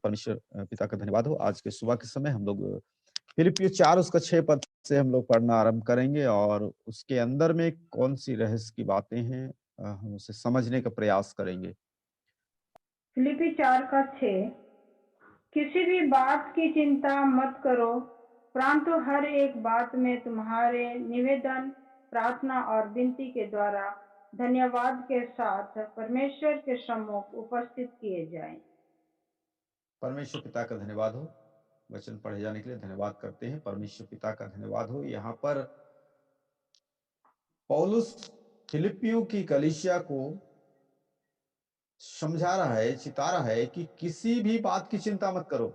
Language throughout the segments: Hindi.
परमेश्वर पिता का धन्यवाद हो। आज के सुबह के समय हम लोग फिलिपियो 4 उसका 6 पद से हम लोग पढ़ना आरंभ करेंगे और उसके अंदर में कौन सी रहस्य की बातें हैं हम उसे समझने का प्रयास करेंगे। फिलिपी 4:6 किसी भी बात की चिंता मत करो, परंतु हर एक बात में तुम्हारे निवेदन, प्रार्थना और विनती के द्वारा धन्यवाद के साथ परमेश्वर के सम्मुख उपस्थित किए जाएं। परमेश्वर पिता का धन्यवाद हो, वचन पढ़े जाने के लिए धन्यवाद करते हैं। परमेश्वर पिता का धन्यवाद हो। यहाँ पर पौलुस फिलिपियों की कलीसिया को समझा रहा है, चिता रहा है कि किसी भी बात की चिंता मत करो।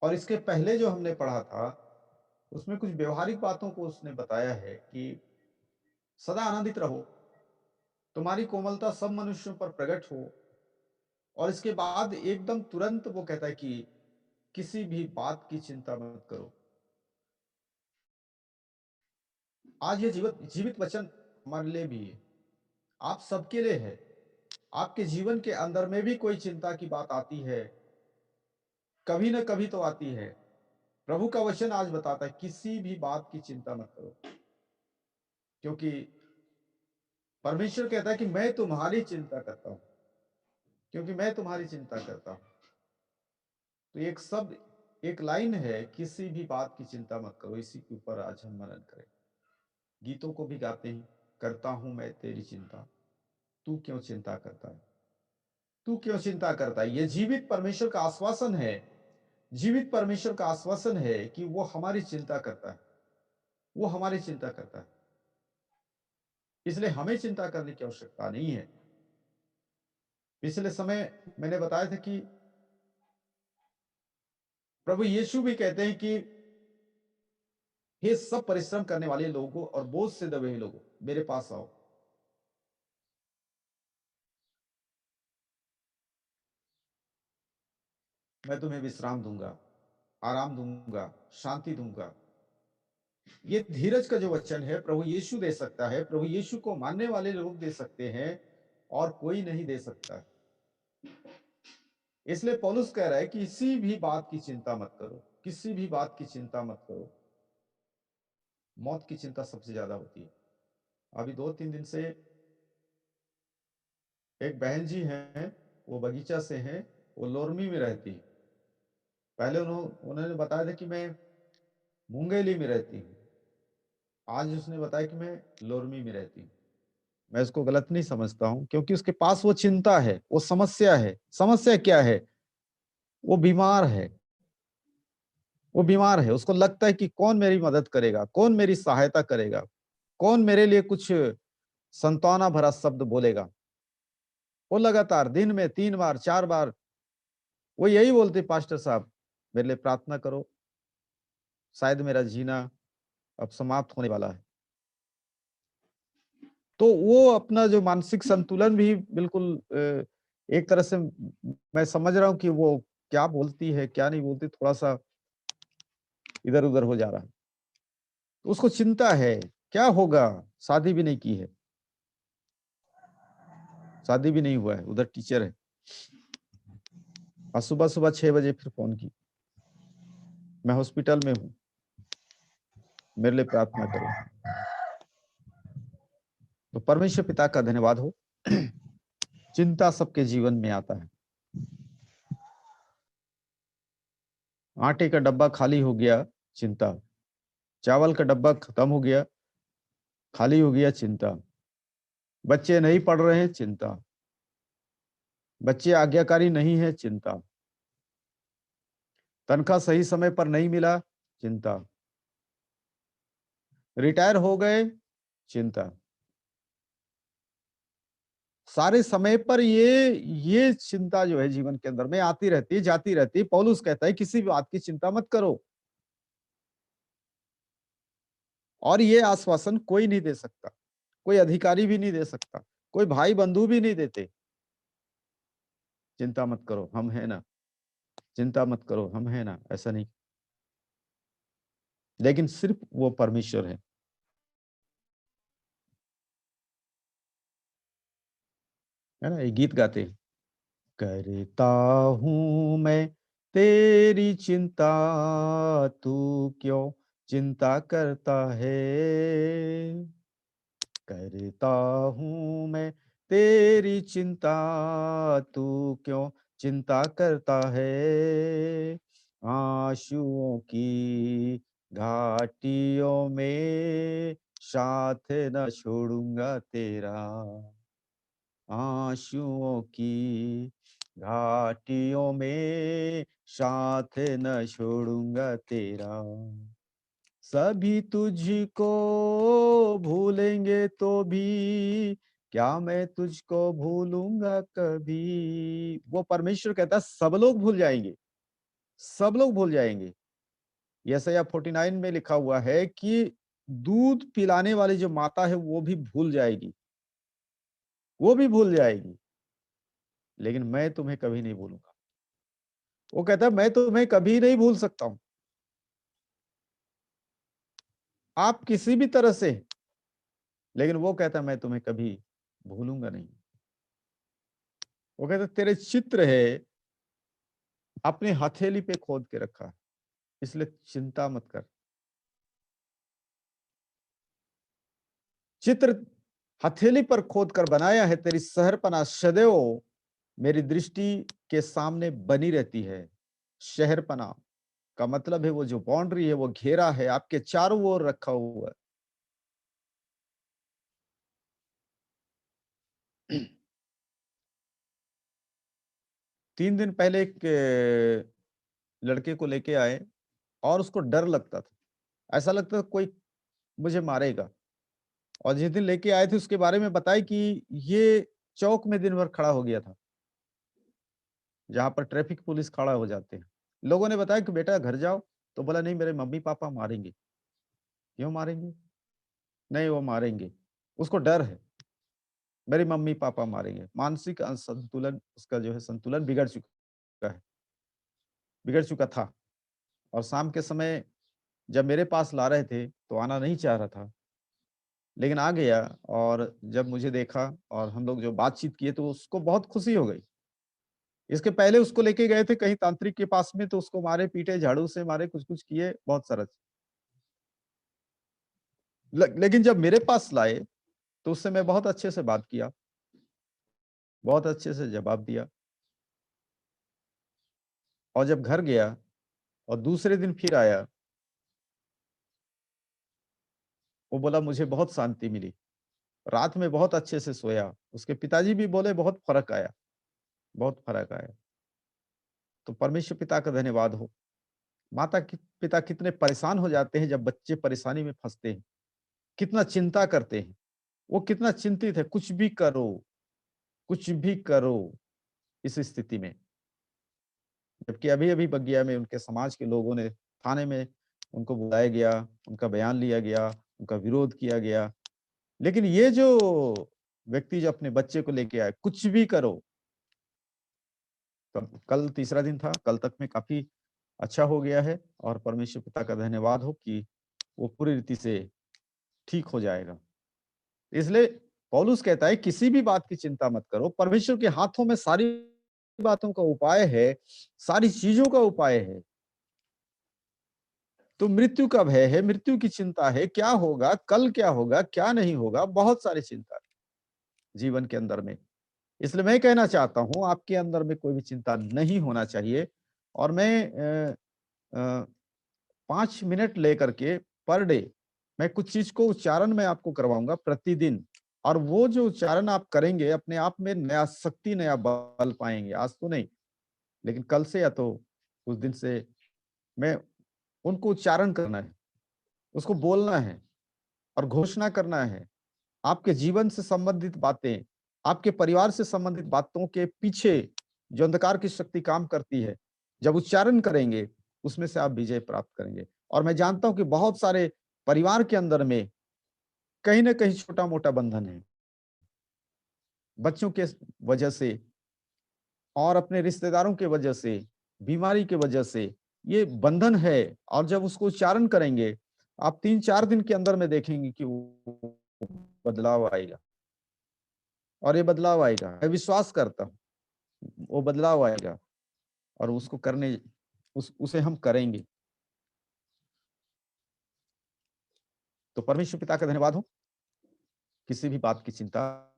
और इसके पहले जो हमने पढ़ा था उसमें कुछ व्यवहारिक बातों को उसने बताया है कि सदा आनंदित रहो, तुम्हारी कोमलता सब मनुष्यों पर प्रकट हो। और इसके बाद एकदम तुरंत वो कहता है कि किसी भी बात की चिंता मत करो। आज ये जीवित वचन हमारे लिए भी है, आप सबके लिए है। आपके जीवन के अंदर में भी कोई चिंता की बात आती है, कभी ना कभी तो आती है। प्रभु का वचन आज बताता है किसी भी बात की चिंता मत करो, क्योंकि परमेश्वर कहता है कि मैं तुम्हारी चिंता करता हूं, क्योंकि मैं तुम्हारी चिंता करता हूं। तो एक शब्द, एक लाइन है, किसी भी बात की चिंता मत करो। इसी के ऊपर आज हम मनन करें। गीतों को भी गाते हैं, करता हूं मैं तेरी चिंता, तू क्यों चिंता करता है, तू क्यों चिंता करता है। ये जीवित परमेश्वर का आश्वासन है, जीवित परमेश्वर का आश्वासन है कि वो हमारी चिंता करता है, वो हमारी चिंता करता है। इसलिए हमें चिंता करने की आवश्यकता नहीं है। पिछले समय मैंने बताया था कि प्रभु यीशु भी कहते हैं कि हे सब परिश्रम करने वाले लोगों और बोझ से दबे हुए लोगों, मेरे पास आओ, मैं तुम्हें विश्राम दूंगा, आराम दूंगा, शांति दूंगा। ये धीरज का जो वचन है प्रभु यीशु दे सकता है, प्रभु यीशु को मानने वाले लोग दे सकते हैं और कोई नहीं दे सकता। इसलिए पौलुस कह रहा है कि किसी भी बात की चिंता मत करो, किसी भी बात की चिंता मत करो। मौत की चिंता सबसे ज्यादा होती है। अभी 2-3 दिन से एक बहन जी हैं, वो बगीचा से हैं, वो लोरमी में रहती है। पहले उन्होंने बताया था कि मैं मुंगेली में रहती हूँ, आज उसने बताया कि मैं लोरमी में रहती हूँ। मैं इसको गलत नहीं समझता हूं, क्योंकि उसके पास वो चिंता है, वो समस्या है। समस्या क्या है? वो बीमार है, वो बीमार है। उसको लगता है कि कौन मेरी मदद करेगा, कौन मेरी सहायता करेगा, कौन मेरे लिए कुछ सांत्वना भरा शब्द बोलेगा। वो लगातार दिन में 3 बार 4 बार वो यही बोलते, पास्टर साहब मेरे लिए प्रार्थना करो, शायद मेरा जीना अब समाप्त होने वाला है। तो वो अपना जो मानसिक संतुलन भी बिल्कुल एक तरह से मैं समझ रहा हूं कि वो क्या बोलती है क्या नहीं बोलती, थोड़ा सा इधर उधर हो जा रहा है। तो उसको चिंता है क्या होगा। शादी भी नहीं की है, शादी भी नहीं हुआ है, उधर टीचर है। और सुबह सुबह 6 बजे फिर फोन की, मैं हॉस्पिटल में हूँ, मेरे लिए प्रार्थना करो। तो परमेश्वर पिता का धन्यवाद हो। चिंता सबके जीवन में आता है। आटे का डब्बा खाली हो गया, चिंता। चावल का डब्बा खत्म हो गया, खाली हो गया, चिंता। बच्चे नहीं पढ़ रहे हैं, चिंता। बच्चे आज्ञाकारी नहीं है, चिंता। तनख्वाह सही समय पर नहीं मिला, चिंता। रिटायर हो गए, चिंता। सारे समय पर ये चिंता जो है जीवन के अंदर में आती रहती है, जाती रहती है। पौलुस कहता है किसी भी बात की चिंता मत करो। और ये आश्वासन कोई नहीं दे सकता, कोई अधिकारी भी नहीं दे सकता, कोई भाई बंधु भी नहीं देते। चिंता मत करो, हम है ना, चिंता मत करो, हम है ना, ऐसा नहीं। लेकिन सिर्फ वो परमेश्वर है ना। ये गीत गाते हैं, करता हूँ मैं तेरी चिंता, तू क्यों चिंता करता है। करता हूँ मैं तेरी चिंता, तू क्यों चिंता करता है। आंसुओं की घाटियों में साथ न छोड़ूंगा तेरा। आंसुओं की घाटियों में साथ न छोड़ूंगा तेरा। सभी तुझको भूलेंगे तो भी क्या मैं तुझको भूलूंगा कभी। वो परमेश्वर कहता है सब लोग भूल जाएंगे, सब लोग भूल जाएंगे। यशायाह 49 में लिखा हुआ है कि दूध पिलाने वाली जो माता है वो भी भूल जाएगी, वो भी भूल जाएगी, लेकिन मैं तुम्हें कभी नहीं भूलूंगा। वो कहता है मैं तुम्हें कभी नहीं भूल सकता हूं, आप किसी भी तरह से, लेकिन वो कहता है मैं तुम्हें कभी भूलूंगा नहीं। वो कहता है तेरे चित्र है अपनी हथेली पे खोद के रखा है, इसलिए चिंता मत कर। चित्र हथेली पर खोद कर बनाया है, तेरी शहरपनाह सदैव मेरी दृष्टि के सामने बनी रहती है। शहरपनाह का मतलब है वो जो बाउंड्री है, वो घेरा है, आपके चारों ओर रखा हुआ है। 3 दिन पहले एक लड़के को लेके आए और उसको डर लगता था, ऐसा लगता था कोई मुझे मारेगा। और जिस दिन लेके आए थे उसके बारे में बताया कि ये चौक में दिन भर खड़ा हो गया था, जहां पर ट्रैफिक पुलिस खड़ा हो जाते हैं। लोगों ने बताया कि बेटा घर जाओ, तो बोला नहीं मेरे मम्मी पापा मारेंगे। क्यों मारेंगे? नहीं वो मारेंगे, उसको डर है, मेरे मम्मी पापा मारेंगे। मानसिक असंतुलन, उसका जो है संतुलन बिगड़ चुका है, बिगड़ चुका था। और शाम के समय जब मेरे पास ला रहे थे तो आना नहीं चाह रहा था, लेकिन आ गया। और जब मुझे देखा और हम लोग जो बातचीत किए तो उसको बहुत खुशी हो गई। इसके पहले उसको लेके गए थे कहीं तांत्रिक के पास में, तो उसको मारे पीटे, झाड़ू से मारे, कुछ कुछ किए, बहुत सारा। लेकिन जब मेरे पास लाए तो उससे मैं बहुत अच्छे से बात किया, बहुत अच्छे से जवाब दिया। और जब घर गया और दूसरे दिन फिर आया, वो बोला मुझे बहुत शांति मिली, रात में बहुत अच्छे से सोया। उसके पिताजी भी बोले बहुत फर्क आया, बहुत फर्क आया। तो परमेश्वर पिता का धन्यवाद हो। पिता कितने परेशान हो जाते हैं जब बच्चे परेशानी में फंसते हैं, कितना चिंता करते हैं। वो कितना चिंतित है, कुछ भी करो, कुछ भी करो इस स्थिति में। जबकि अभी अभी बगिया में उनके समाज के लोगों ने, थाने में उनको बुलाया गया, उनका बयान लिया गया, उनका विरोध किया गया। लेकिन ये जो व्यक्ति जो अपने बच्चे को लेके आए, कुछ भी करो। तो कल तीसरा दिन था, कल तक में काफी अच्छा हो गया है और परमेश्वर पिता का धन्यवाद हो कि वो पूरी रीति से ठीक हो जाएगा। इसलिए पौलुस कहता है किसी भी बात की चिंता मत करो, परमेश्वर के हाथों में सारी बातों का उपाय है, सारी चीजों का उपाय है। तो मृत्यु का भय है, मृत्यु की चिंता है, क्या होगा, कल क्या होगा, क्या नहीं होगा, बहुत सारी चिंता है जीवन के अंदर में। इसलिए मैं कहना चाहता हूं आपके अंदर में कोई भी चिंता नहीं होना चाहिए। और मैं 5 मिनट लेकर के पर डे मैं कुछ चीज को उच्चारण में आपको करवाऊंगा प्रतिदिन। और वो जो उच्चारण आप करेंगे अपने आप में नया शक्ति, नया बल पाएंगे। आज तो नहीं, लेकिन कल से या तो उस दिन से मैं उनको उच्चारण करना है, उसको बोलना है और घोषणा करना है। आपके जीवन से संबंधित बातें, आपके परिवार से संबंधित बातों के पीछे जो अंधकार की शक्ति काम करती है, जब उच्चारण करेंगे उसमें से आप विजय प्राप्त करेंगे। और मैं जानता हूं कि बहुत सारे परिवार के अंदर में कहीं ना कहीं छोटा मोटा बंधन है, बच्चों के वजह से और अपने रिश्तेदारों के वजह से, बीमारी के वजह से ये बंधन है। और जब उसको उच्चारण करेंगे, आप 3-4 दिन के अंदर में देखेंगे कि वो बदलाव आएगा। और ये बदलाव आएगा, मैं विश्वास करता हूँ। वो बदलाव आएगा और उसको करने उसे हम करेंगे। तो परमेश्वर पिता का धन्यवाद हो, किसी भी बात की चिंता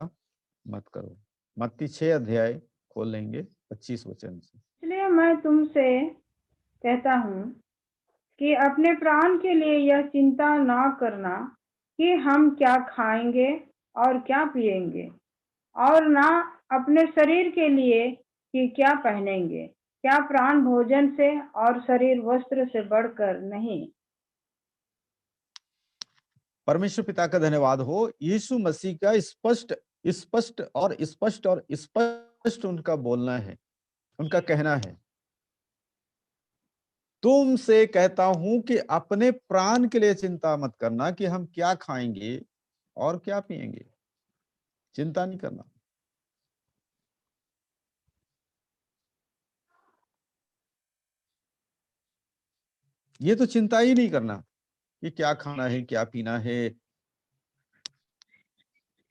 मत करो। मत्ती 6 अध्याय खोल लेंगे 25 वचन से। इसलिए मैं तुमसे कहता हूँ कि अपने प्राण के लिए यह चिंता ना करना कि हम क्या खाएंगे और क्या पिएंगे, और ना अपने शरीर के लिए कि क्या पहनेंगे। क्या प्राण भोजन से और शरीर वस्त्र से बढ़कर नहीं। परमेश्वर पिता का धन्यवाद हो, यीशु मसीह का स्पष्ट स्पष्ट और स्पष्ट और स्पष्ट उनका बोलना है, उनका कहना है, तुमसे कहता हूं कि अपने प्राण के लिए चिंता मत करना कि हम क्या खाएंगे और क्या पिएंगे। चिंता नहीं करना। ये तो चिंता ही नहीं करना कि क्या खाना है, क्या पीना है,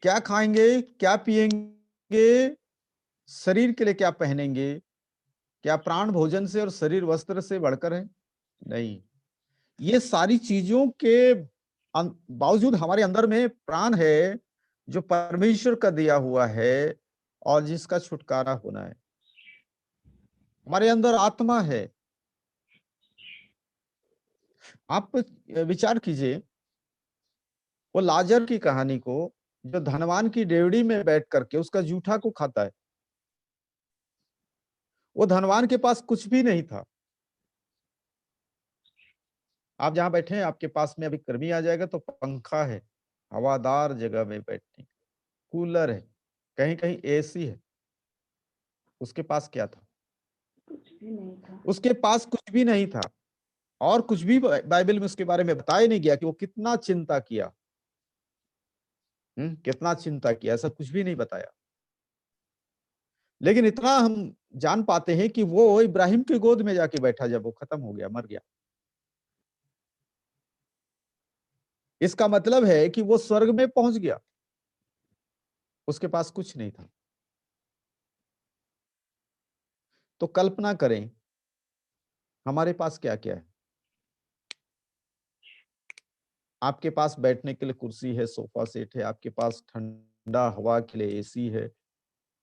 क्या खाएंगे, क्या पिएंगे, शरीर के लिए क्या पहनेंगे। क्या प्राण भोजन से और शरीर वस्त्र से बढ़कर है? नहीं। ये सारी चीजों के बावजूद हमारे अंदर में प्राण है, जो परमेश्वर का दिया हुआ है और जिसका छुटकारा होना है। हमारे अंदर आत्मा है। आप विचार कीजिए वो लाजर की कहानी को, जो धनवान की डेवड़ी में बैठ करके उसका जूठा को खाता है। वो धनवान के पास कुछ भी नहीं था। आप जहां बैठे हैं, आपके पास में अभी गर्मी आ जाएगा तो पंखा है, हवादार जगह में बैठने, कूलर है, कहीं कहीं एसी है। उसके पास क्या था? कुछ भी नहीं था। उसके पास कुछ भी नहीं था। और कुछ भी बाइबल में उसके बारे में बताया नहीं गया कि वो कितना चिंता किया। कितना चिंता किया, ऐसा कुछ भी नहीं बताया। लेकिन इतना हम जान पाते हैं कि वो इब्राहिम के गोद में जाके बैठा जब वो खत्म हो गया, मर गया। इसका मतलब है कि वो स्वर्ग में पहुंच गया। उसके पास कुछ नहीं था। तो कल्पना करें हमारे पास क्या क्या है। आपके पास बैठने के लिए कुर्सी है, सोफा सेट है, आपके पास ठंडा हवा के लिए एसी है,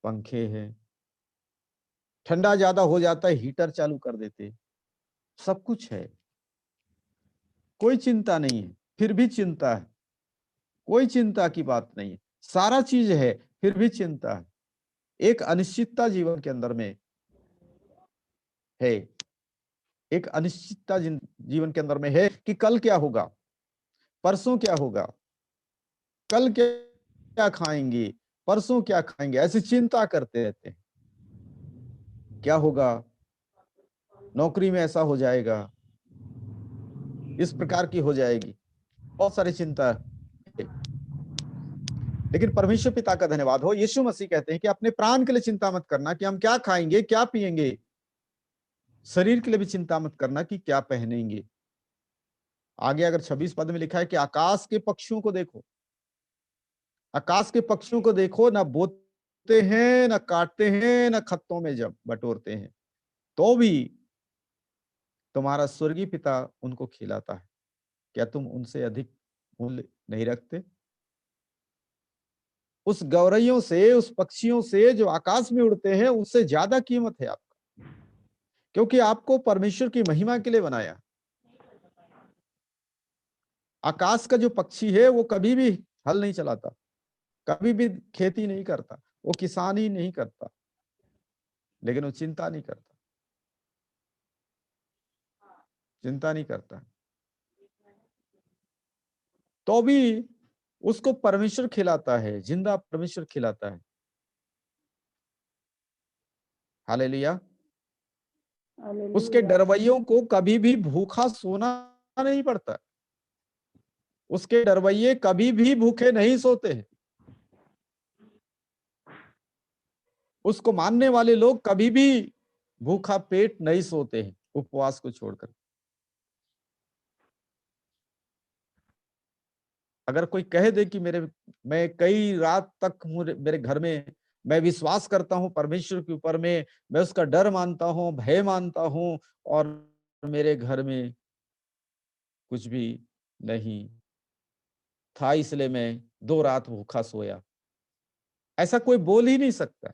पंखे हैं। ठंडा ज्यादा हो जाता है, हीटर चालू कर देते। सब कुछ है, कोई चिंता नहीं है, फिर भी चिंता है। कोई चिंता की बात नहीं है, सारा चीज है, फिर भी चिंता है। एक अनिश्चितता जीवन के अंदर में है। एक अनिश्चितता जीवन के अंदर में है कि कल क्या होगा, परसों क्या होगा, कल क्या खाएंगे, परसों क्या खाएंगे, ऐसी चिंता करते रहते हैं। क्या होगा, नौकरी में ऐसा हो जाएगा, इस प्रकार की हो जाएगी, बहुत सारी चिंता है। लेकिन परमेश्वर पिता का धन्यवाद हो, यीशु मसीह कहते हैं कि अपने प्राण के लिए चिंता मत करना कि हम क्या खाएंगे, क्या पिएंगे। शरीर के लिए भी चिंता मत करना कि क्या पहनेंगे। आगे अगर 26 पद में लिखा है कि आकाश के पक्षियों को देखो, आकाश के पक्षियों को देखो, ना बोते हैं, ना काटते हैं, ना खत्तों में जब बटोरते हैं, तो भी तुम्हारा स्वर्गीय पिता उनको खिलाता है। क्या तुम उनसे अधिक मूल्य नहीं रखते? उस गौरैयों से, उस पक्षियों से जो आकाश में उड़ते हैं, उससे ज्यादा कीमत है आपका, क्योंकि आपको परमेश्वर की महिमा के लिए बनाया। आकाश का जो पक्षी है वो कभी भी हल नहीं चलाता, कभी भी खेती नहीं करता, वो किसानी नहीं करता, लेकिन वो चिंता नहीं करता, चिंता नहीं करता। तो भी उसको परमेश्वर खिलाता है, जिंदा परमेश्वर खिलाता है। हालेलुया। उसके हालेलुया। डरवैयों को कभी भी भूखा सोना नहीं पड़ता। उसके डरवैये कभी भी भूखे नहीं सोते हैं। उसको मानने वाले लोग कभी भी भूखा पेट नहीं सोते हैं, उपवास को छोड़कर। अगर कोई कह दे कि मैं कई रात तक मेरे घर में मैं विश्वास करता हूँ परमेश्वर के ऊपर में, मैं उसका डर मानता हूँ, भय मानता हूँ और मेरे घर में कुछ भी नहीं था, इसलिए मैं 2 रात भूखा सोया। ऐसा कोई बोल ही नहीं सकता,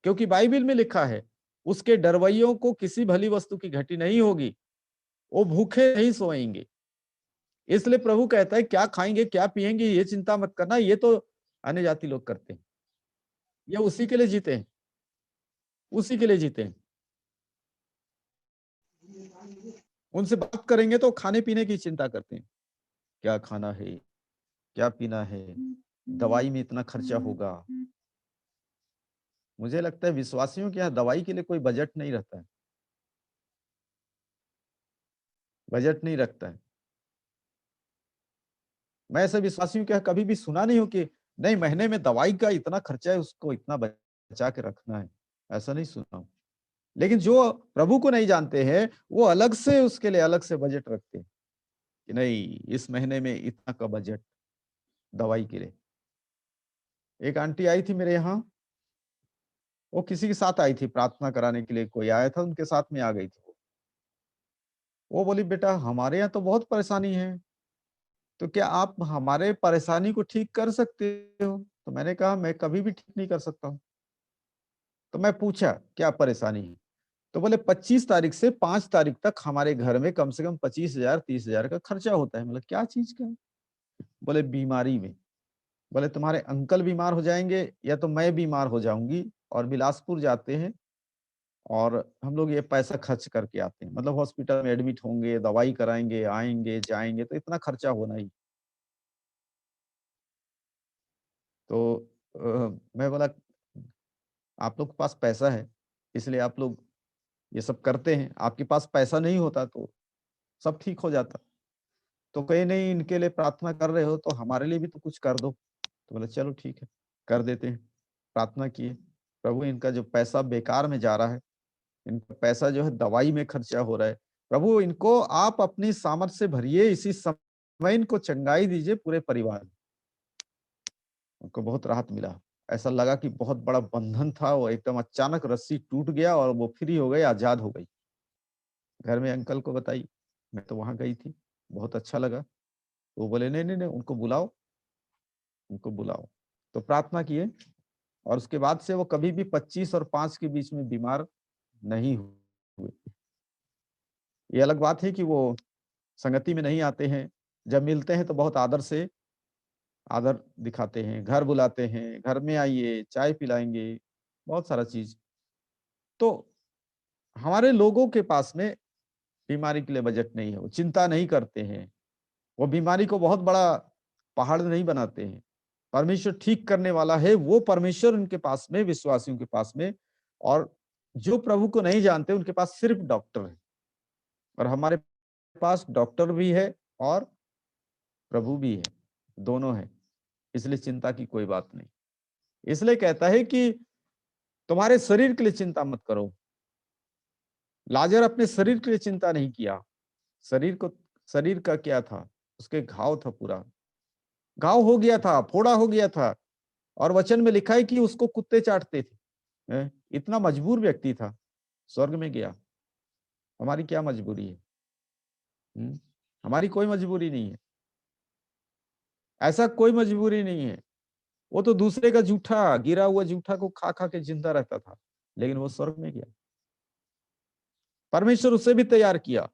क्योंकि बाइबल में लिखा है, उसके डरवैयों को किसी भली वस्तु की घटी नहीं होगी, वो भूखे नहीं सोएंगे। इसलिए प्रभु कहता है क्या खाएंगे, क्या पिएंगे, ये चिंता मत करना, ये तो अन्य जाति लोग करते हैं। ये उसी के लिए जीते हैं, उसी के लिए जीते हैं। उनसे बात करेंगे तो खाने-पीने की चिंता करते हैं। क्या खाना है, क्या पीना है, दवाई में इतना खर्चा होगा। मुझे लगता है विश्वासियों के यहाँ दवाई के लिए कोई बजट नहीं रहता है, बजट नहीं रखता है। मैं ऐसे विश्वासियों के यहाँ कभी भी सुना नहीं हूँ कि नहीं महीने में दवाई का इतना खर्चा है, उसको इतना बचा के रखना है, ऐसा नहीं सुना हूँ। लेकिन जो प्रभु को नहीं जानते हैं, वो अलग से उसके लिए अलग से बजट रखते हैं कि नहीं इस महीने में इतना का बजट दवाई के लिए। एक आंटी आई थी मेरे यहाँ, वो किसी के साथ आई थी प्रार्थना कराने के लिए, कोई आया था उनके साथ में आ गई थी। वो बोली बेटा हमारे यहाँ तो बहुत परेशानी है, तो क्या आप हमारे परेशानी को ठीक कर सकते हो? तो मैंने कहा मैं कभी भी ठीक नहीं कर सकता हूँ। तो मैं पूछा क्या परेशानी है? तो बोले 25 तारीख से 5 तारीख तक हमारे घर में कम से कम 25,000 30,000 का खर्चा होता है। मतलब क्या चीज का? बोले बीमारी में। बोले तुम्हारे अंकल बीमार हो जाएंगे या तो मैं बीमार हो जाऊंगी और बिलासपुर जाते हैं और हम लोग ये पैसा खर्च करके आते हैं। मतलब हॉस्पिटल में एडमिट होंगे, दवाई कराएंगे, आएंगे, जाएंगे तो इतना खर्चा होना ही। तो मैं बोला आप लोग के पास पैसा है, इसलिए आप लोग ये सब करते हैं। आपके पास पैसा नहीं होता तो सब ठीक हो जाता। तो कहे नहीं इनके लिए प्रार्थना कर रहे हो तो हमारे लिए भी तो कुछ कर दो। तो बोले चलो ठीक है, कर देते हैं। प्रार्थना किए, प्रभु इनका जो पैसा बेकार में जा रहा है, इनका पैसा जो है दवाई में खर्चा हो रहा है, प्रभु इनको आप अपनी सामर्थ्य से भरिए, इसी समय इनको चंगाई दीजिए पूरे परिवार में। उनको बहुत राहत मिला। ऐसा लगा कि बहुत बड़ा बंधन था, वो एकदम अचानक रस्सी टूट गया और वो फ्री हो गई, आजाद हो गई। घर में अंकल को बताई, मैं तो वहां गई थी, बहुत अच्छा लगा। वो बोले नहीं नहीं नहीं उनको बुलाओ, उनको बुलाओ। तो प्रार्थना किए और उसके बाद से वो कभी भी 25 और 5 के बीच में बीमार नहीं हुए। ये अलग बात है कि वो संगति में नहीं आते हैं, जब मिलते हैं तो बहुत आदर से आदर दिखाते हैं, घर बुलाते हैं, घर में आइए, चाय पिलाएंगे, बहुत सारा चीज। तो हमारे लोगों के पास में बीमारी के लिए बजट नहीं है, वो चिंता नहीं करते हैं, वो बीमारी को बहुत बड़ा पहाड़ नहीं बनाते हैं। परमेश्वर ठीक करने वाला है, वो परमेश्वर उनके पास में, विश्वासियों के पास में। और जो प्रभु को नहीं जानते उनके पास सिर्फ डॉक्टर है, और हमारे पास डॉक्टर भी है और प्रभु भी है, दोनों है। इसलिए चिंता की कोई बात नहीं। इसलिए कहता है कि तुम्हारे शरीर के लिए चिंता मत करो। लाजर अपने शरीर के लिए चिंता नहीं किया। शरीर को, शरीर का क्या था? उसके घाव था, पूरा घाव हो गया था, फोड़ा हो गया था, और वचन में लिखा है कि उसको कुत्ते चाटते थे। इतना मजबूर व्यक्ति था, स्वर्ग में गया। हमारी क्या मजबूरी है? हमारी कोई मजबूरी नहीं है, ऐसा कोई मजबूरी नहीं है। वो तो दूसरे का जूठा, गिरा हुआ जूठा को खा खा के जिंदा रहता था, लेकिन वो स्वर्ग में गया। परमेश्वर उसे भी तैयार किया।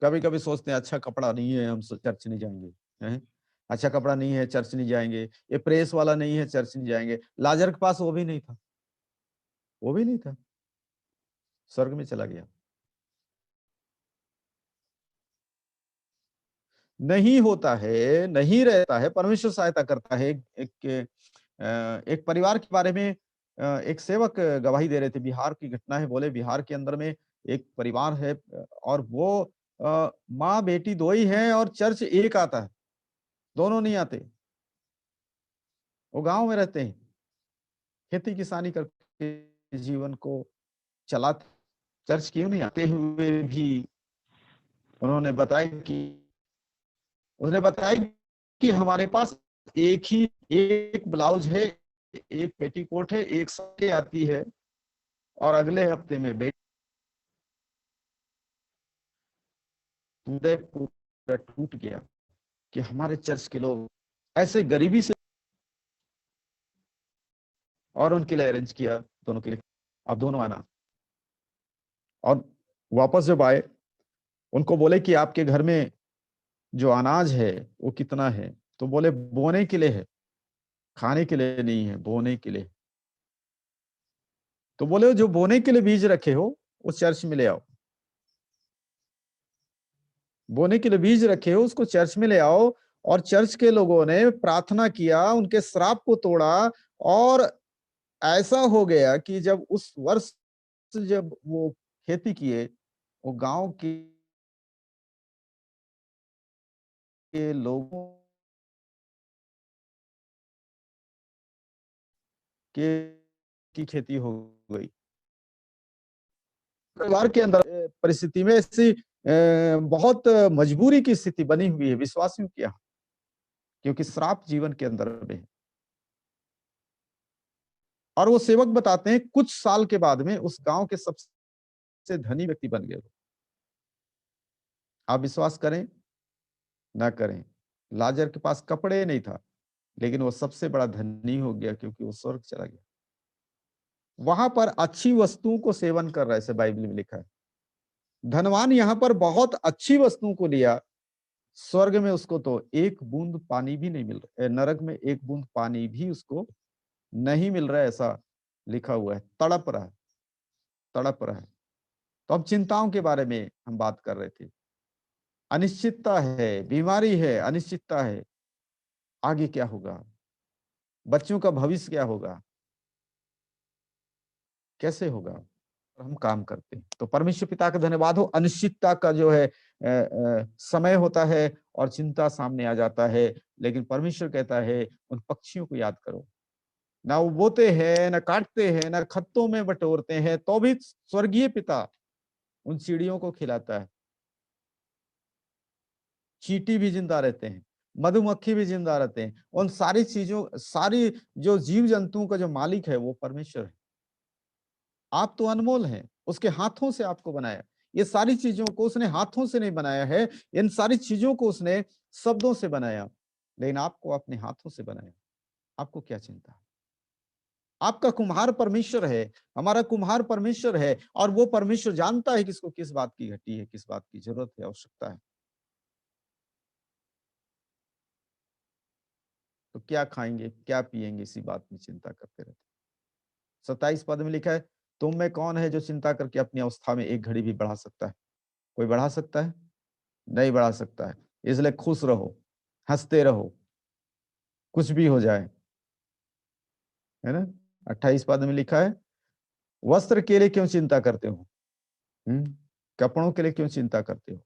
कभी कभी सोचते हैं अच्छा कपड़ा नहीं है हम चर्च नहीं जाएंगे, हैं? अच्छा कपड़ा नहीं है चर्च नहीं जाएंगे, ये प्रेस वाला नहीं है चर्च नहीं जाएंगे। लाजर के पास वो भी नहीं था, वो भी नहीं था, स्वर्ग में चला गया। नहीं होता है, नहीं रहता है, परमेश्वर सहायता करता है। एक परिवार के बारे में एक सेवक गवाही दे रहे थे, बिहार की घटना है। बोले बिहार के अंदर में एक परिवार है, और वो माँ बेटी दो ही हैं और चर्च एक आता है, दोनों नहीं आते। वो गांव में रहते हैं, खेती किसानी करके जीवन को चलाते। चर्च क्यों नहीं आते हुए भी उन्होंने बताया कि उसने बताया कि हमारे पास एक ब्लाउज है, एक पेटीकोट है, एक साड़ी आती है, और अगले हफ्ते में हृदय पूरा टूट गया कि हमारे चर्च के लोग ऐसे गरीबी से, और उनके लिए अरेंज किया, दोनों के लिए। अब दोनों आना, और वापस जब आए, उनको बोले कि आपके घर में जो अनाज है वो कितना है? तो बोले बोने के लिए है, खाने के लिए नहीं है, बोने के लिए। तो बोले जो बोने के लिए बीज रखे हो वो चर्च में ले आओ, बोने के लिए बीज रखे हो उसको चर्च में ले आओ। और चर्च के लोगों ने प्रार्थना किया, उनके श्राप को तोड़ा, और ऐसा हो गया कि जब उस वर्ष जब वो खेती किए, वो गांव के लोगों के की खेती हो गई। परिवार के अंदर परिस्थिति में ऐसी बहुत मजबूरी की स्थिति बनी हुई है विश्वासियों की यहाँ, क्योंकि श्राप जीवन के अंदर में है। और वो सेवक बताते हैं कुछ साल के बाद में उस गांव के सबसे धनी व्यक्ति बन गए। आप विश्वास करें ना करें, लाजर के पास कपड़े नहीं था, लेकिन वो सबसे बड़ा धनी हो गया क्योंकि वो स्वर्ग चला गया। वहां पर अच्छी वस्तुओं को सेवन कर रहा है, ऐसे बाइबल में लिखा है। धनवान यहाँ पर बहुत अच्छी वस्तुओं को लिया, स्वर्ग में उसको तो एक बूंद पानी भी नहीं मिल रहा है, नरक में एक बूंद पानी भी उसको नहीं मिल रहा है, ऐसा लिखा हुआ है। तड़प रहा है, तड़प रहा है। तो अब चिंताओं के बारे में हम बात कर रहे थे। अनिश्चितता है, बीमारी है, अनिश्चितता है, आगे क्या होगा, बच्चों का भविष्य क्या होगा, कैसे होगा। हम काम करते हैं तो परमेश्वर पिता का धन्यवाद हो। अनिश्चितता का जो है समय होता है और चिंता सामने आ जाता है, लेकिन परमेश्वर कहता है उन पक्षियों को याद करो, ना वो बोते हैं, ना काटते हैं, ना खत्तों में बटोरते हैं, तो भी स्वर्गीय पिता उन चिड़ियों को खिलाता है। चींटी भी जिंदा रहते हैं, मधुमक्खी भी जिंदा रहते हैं। उन सारी चीजों, सारी जो जीव जंतुओं का जो मालिक है वो परमेश्वर है। आप तो अनमोल हैं, उसके हाथों से आपको बनाया। ये सारी चीजों को उसने हाथों से नहीं बनाया है, इन सारी चीजों को उसने शब्दों से बनाया, लेकिन आपको अपने हाथों से बनाया। आपको क्या चिंता? आपका कुम्हार परमेश्वर है, हमारा कुम्हार परमेश्वर है, और वो परमेश्वर जानता है किसको किस बात की घटी है, किस बात की जरूरत है, आवश्यकता है। तो क्या खाएंगे, क्या पिएंगे, इसी बात में चिंता करते रहते। 27 पद में लिखा है, तुम में कौन है जो चिंता करके अपनी अवस्था में एक घड़ी भी बढ़ा सकता है? कोई बढ़ा सकता है? नहीं बढ़ा सकता है। इसलिए खुश रहो, हंसते रहो, कुछ भी हो जाए, है ना। 28 पद में लिखा है, वस्त्र के लिए क्यों चिंता करते हो? कपड़ों के लिए क्यों चिंता करते हो?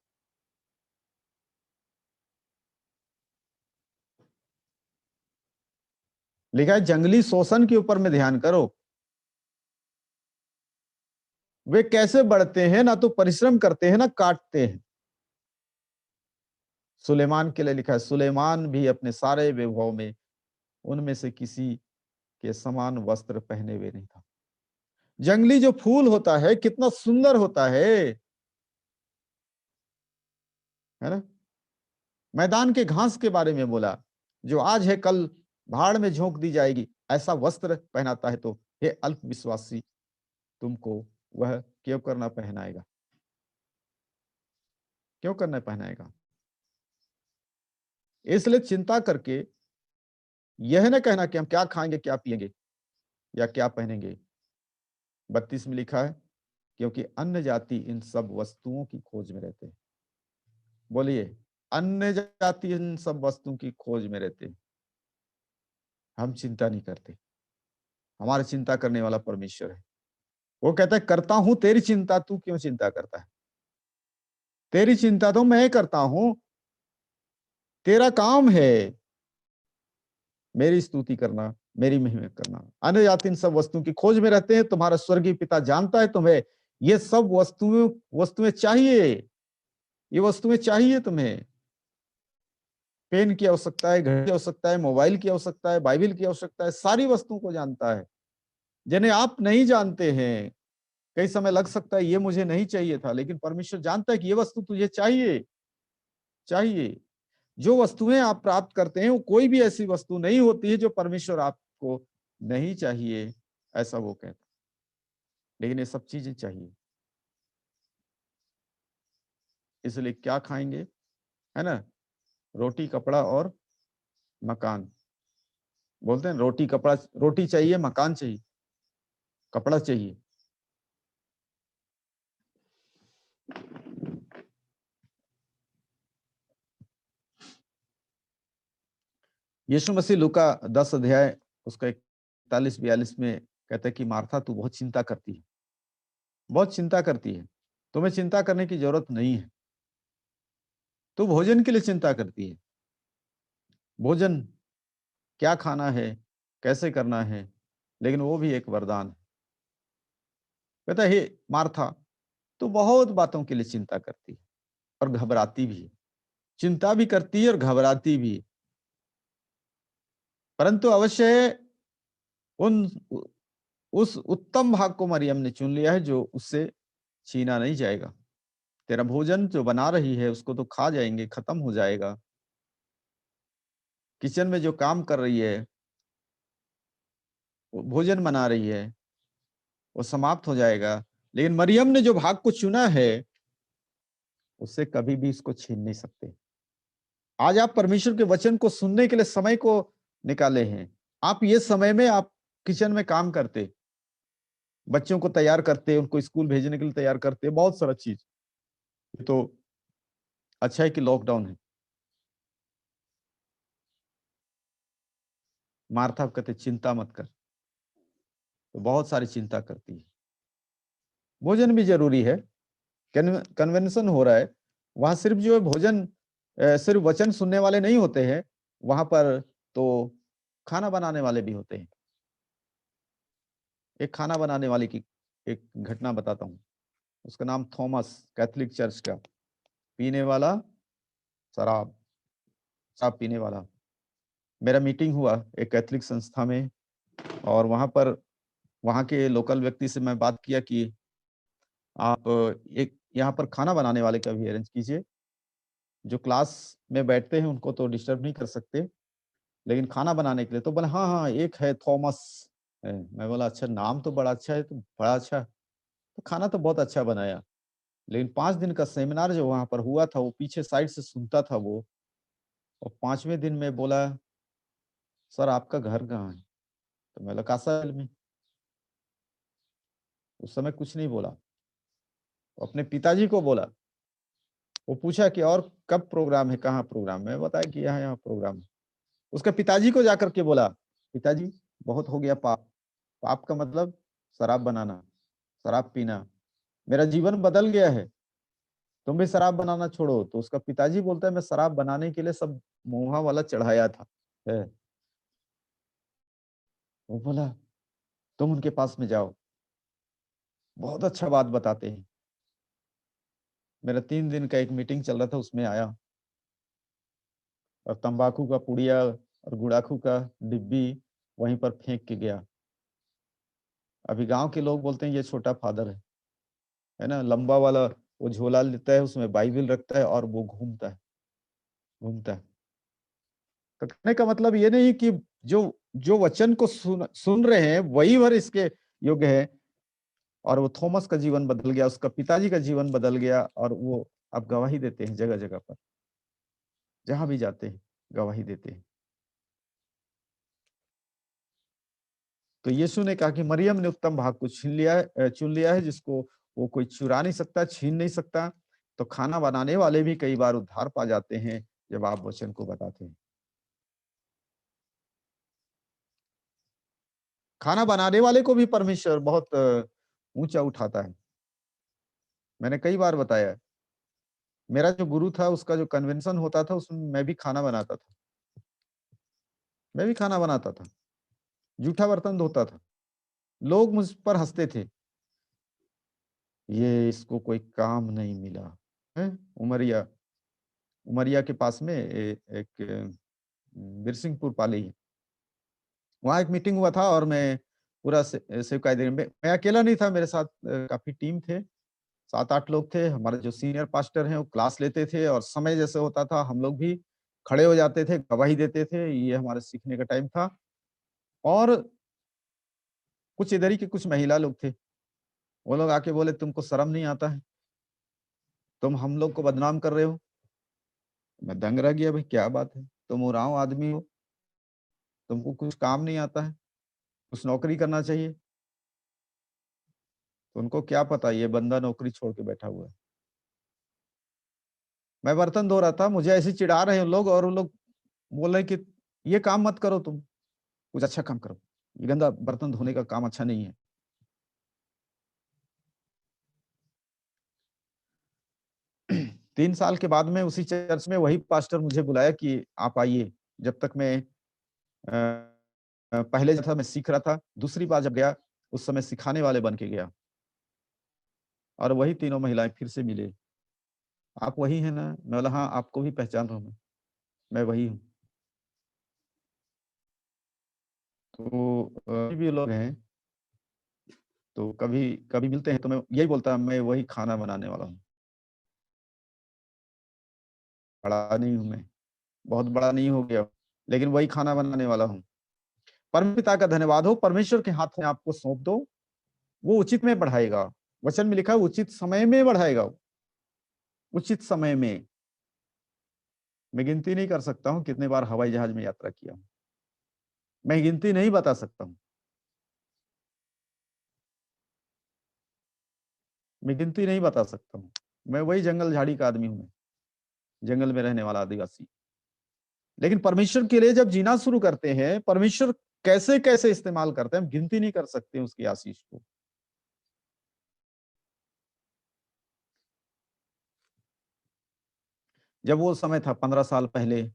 लिखा है, जंगली शोषण के ऊपर में ध्यान करो। वे कैसे बढ़ते हैं, ना तो परिश्रम करते हैं ना काटते हैं। सुलेमान के लिए लिखा है, सुलेमान भी अपने सारे वैभव में उनमें से किसी के समान वस्त्र पहने हुए नहीं था। जंगली जो फूल होता है कितना सुंदर होता है ना। मैदान के घास के बारे में बोला, जो आज है कल भाड़ में झोंक दी जाएगी, ऐसा वस्त्र पहनाता है। तो हे अल्प विश्वासी, तुमको वह क्यों करना पहनाएगा? क्यों करना पहनाएगा? इसलिए चिंता करके यह न कहना कि हम क्या खाएंगे, क्या पिएंगे या क्या पहनेंगे। 32 में लिखा है, क्योंकि अन्य जाति इन सब वस्तुओं की खोज में रहते हैं। बोलिए, अन्य जाति इन सब वस्तुओं की खोज में रहते हैं। हम चिंता नहीं करते, हमारी चिंता करने वाला परमेश्वर है। वो कहता है, करता हूं तेरी चिंता, तू क्यों चिंता करता है? तेरी चिंता तो मैं करता हूं, तेरा काम है मेरी स्तुति करना, मेरी महिमा करना। अन्य जाति इन सब वस्तुओं की खोज में रहते हैं, तुम्हारा स्वर्गीय पिता जानता है तुम्हें ये सब वस्तुएं चाहिए, ये वस्तुएं चाहिए तुम्हें। पेन की आवश्यकता है, घड़ी की आवश्यकता है, मोबाइल की आवश्यकता है, बाइबल की आवश्यकता है, सारी वस्तुओं को जानता है जिन्हें आप नहीं जानते हैं। कई समय लग सकता है ये मुझे नहीं चाहिए था, लेकिन परमेश्वर जानता है कि ये वस्तु तुझे चाहिए, चाहिए। जो वस्तुएं आप प्राप्त करते हैं वो कोई भी ऐसी वस्तु नहीं होती है जो परमेश्वर आपको नहीं चाहिए, ऐसा वो कहता है। लेकिन ये सब चीजें चाहिए। इसलिए क्या खाएंगे, है ना? रोटी, कपड़ा और मकान। बोलते हैं रोटी कपड़ा, रोटी चाहिए, मकान चाहिए, कपड़ा चाहिए। यीशु मसीह लूका 10 अध्याय उसका 41-42 में कहता है कि मार्था तू बहुत चिंता करती है, बहुत चिंता करती है। तुम्हें चिंता करने की जरूरत नहीं है। तू भोजन के लिए चिंता करती है। भोजन क्या खाना है, कैसे करना है, लेकिन वो भी एक वरदान है। कहता है हे मार्था, तू बहुत बातों के लिए चिंता करती है और घबराती भी है। चिंता भी करती है और घबराती भी है, परंतु अवश्य उन उस उत्तम भाग को मरियम ने चुन लिया है जो उससे छीना नहीं जाएगा। तेरा भोजन जो बना रही है उसको तो खा जाएंगे, खत्म हो जाएगा। किचन में जो काम कर रही है, वो भोजन बना रही है, वो समाप्त हो जाएगा। लेकिन मरियम ने जो भाग को चुना है, उससे कभी भी इसको छीन नहीं सकते। आज आप परमेश्वर के वचन को सुनने के लिए समय को निकाले हैं। आप ये समय में आप किचन में काम करते, बच्चों को तैयार करते, उनको स्कूल भेजने के लिए तैयार करते, बहुत सारा चीज। ये तो अच्छा है कि लॉकडाउन है। मार्था कहते चिंता मत कर, तो बहुत सारी चिंता करती है। भोजन भी जरूरी है। कन्वेंशन हो रहा है वहां, सिर्फ जो है भोजन, सिर्फ वचन सुनने वाले नहीं होते हैं वहां पर, तो खाना बनाने वाले भी होते हैं। एक खाना बनाने वाले की एक घटना बताता हूँ। उसका नाम थॉमस, कैथोलिक चर्च का, पीने वाला, शराब शराब पीने वाला। मेरा मीटिंग हुआ एक कैथोलिक संस्था में, और वहां पर वहां के लोकल व्यक्ति से मैं बात किया कि आप एक यहाँ पर खाना बनाने वाले का भी अरेंज कीजिए। जो क्लास में बैठते हैं उनको तो डिस्टर्ब नहीं कर सकते, लेकिन खाना बनाने के लिए तो बोला हाँ हाँ एक है थॉमस है। मैं बोला अच्छा, नाम तो बड़ा अच्छा है, तो बड़ा अच्छा, तो खाना तो बहुत अच्छा बनाया। लेकिन 5 दिन का सेमिनार जो वहां पर हुआ था, वो पीछे साइड से सुनता था वो। और 5वें दिन में बोला सर आपका घर कहाँ है? तो मैं लकासाल में। उस समय कुछ नहीं बोला, अपने पिताजी को बोला। वो पूछा कि और कब प्रोग्राम है, कहाँ प्रोग्राम है? मैं बताया कि यहाँ यहाँ प्रोग्राम है। उसके पिताजी को जाकर के बोला पिताजी बहुत हो गया पाप। पाप का मतलब शराब बनाना, शराब पीना। मेरा जीवन बदल गया है, तुम भी शराब बनाना छोड़ो। तो उसका पिताजी बोलता है मैं शराब बनाने के लिए सब मोहा वाला चढ़ाया था। है। वो बोला तुम उनके पास में जाओ, बहुत अच्छा बात बताते हैं। मेरा 3 दिन का एक मीटिंग चल रहा था, उसमें आया और तंबाकू का पुड़िया और गुड़ाखू का डिब्बी वहीं पर फेंक के गया। अभी गांव के लोग बोलते हैं ये छोटा फादर है ना, लंबा वाला। वो झोला लेता है, उसमें बाइबल रखता है और वो घूमता है, घूमता है। तो कहने का मतलब ये नहीं कि जो जो वचन को सुन रहे हैं वही भर इसके योग्य है। और वो थॉमस का जीवन बदल गया, उसका पिताजी का जीवन बदल गया, और वो अब गवाही देते हैं जगह जगह पर, जहां भी जाते हैं गवाही देते हैं। तो यीशु ने कहा कि मरियम ने उत्तम भाग को चुन लिया है, जिसको वो कोई चुरा नहीं सकता, छीन नहीं सकता। तो खाना बनाने वाले भी कई बार उद्धार पा जाते हैं जब आप वचन को बताते हैं। खाना बनाने वाले को भी परमेश्वर बहुत ऊंचा उठाता है। मैंने कई बार बताया, मेरा जो गुरु था उसका जो कन्वेंशन होता था उसमें मैं भी खाना बनाता था, मैं भी खाना बनाता था, जूठा बर्तन धोता था। लोग मुझ पर हंसते थे, ये इसको कोई काम नहीं मिला है, उमरिया उमरिया के पास में एक बिरसिंहपुर पाली है। वहाँ एक मीटिंग हुआ था और मैं पूरा सेवकाई देने में मैं अकेला नहीं था, मेरे साथ काफ़ी टीम थे, 7-8 लोग थे। हमारे जो सीनियर पास्टर हैं वो क्लास लेते थे और समय जैसे होता था हम लोग भी खड़े हो जाते थे, गवाही देते थे, ये हमारे सीखने का टाइम था। और कुछ इधर ही के कुछ महिला लोग थे, वो लोग आके बोले तुमको शर्म नहीं आता है? तुम हम लोग को बदनाम कर रहे हो। मैं दंग रह गया, भाई क्या बात है? तुम उरांव आदमी हो, तुमको कुछ काम नहीं आता है, कुछ नौकरी करना चाहिए। तो उनको क्या पता ये बंदा नौकरी छोड़ के बैठा हुआ है। मैं बर्तन धो रहा था, मुझे ऐसे चिढ़ा रहे हैं लोग और वो लोग बोल रहे हैं कि ये काम मत करो तुम, कुछ अच्छा काम करो। ये गंदा बर्तन धोने का काम अच्छा नहीं है। 3 साल के बाद में उसी चर्च में वही पास्टर मुझे बुलाया कि आप आइए। जब तक मैं पहले जो था मैं सीख रहा था, दूसरी बार जब गया उस समय सिखाने वाले बन के गया और वही तीनों महिलाएं फिर से मिले। आप वही हैं ना? मैं बोला हाँ, आपको भी पहचान रहा हूँ मैं वही हूँ। तो भी लोग हैं, तो कभी कभी मिलते हैं तो मैं यही बोलता मैं वही खाना बनाने वाला हूँ। बड़ा नहीं हूँ मैं, बहुत बड़ा नहीं हो गया, लेकिन वही खाना बनाने वाला हूँ। परम पिता का धन्यवाद हो, परमेश्वर के हाथ में आपको सौंप दो, वो उचित में बढ़ाएगा। वचन में लिखा है उचित समय में बढ़ाएगा। उचित समय में। मैं गिनती नहीं कर सकता हूँ कितने बार हवाई जहाज में यात्रा किया हूँ। मैं गिनती नहीं बता सकता हूँ। मैं गिनती नहीं बता सकता हूँ। मैं वही जंगल झाड़ी का आदमी हूँ, जंगल में रहने वाला आदिवासी। लेकिन परमेश्वर के लिए जब जीना शुरू करते हैं, परमेश्वर कैसे कैसे इस्तेमाल करते हैं, हम गिनती नहीं कर सकते उसकी आशीष को। जब वो समय था 15 साल पहले,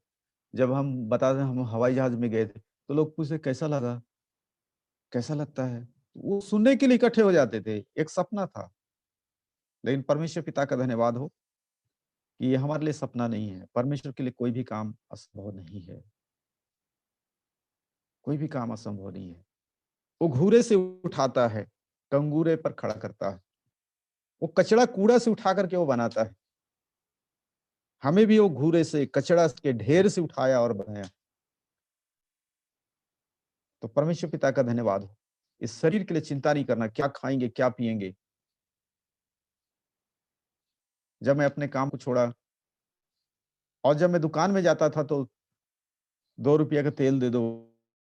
जब हम बताते हम हवाई जहाज में गए थे, तो लोग पूछे कैसा लगा, कैसा लगता है? वो सुनने के लिए इकट्ठे हो जाते थे। एक सपना था। लेकिन परमेश्वर पिता का धन्यवाद हो कि ये हमारे लिए सपना नहीं है। परमेश्वर के लिए कोई भी काम असंभव नहीं है। कोई भी काम असंभव नहीं है। वो घूरे से उठाता है, कंगूरे पर खड़ा करता है। वो कचरा कूड़ा से उठा करके वो बनाता है। हमें भी वो घूरे से, कचरा के ढेर से उठाया और बनाया। तो परमेश्वर पिता का धन्यवाद हो। इस शरीर के लिए चिंता नहीं करना, क्या खाएंगे, क्या पिएंगे। जब मैं अपने काम को छोड़ा और जब मैं दुकान में जाता था तो 2 रुपया का तेल दे दो,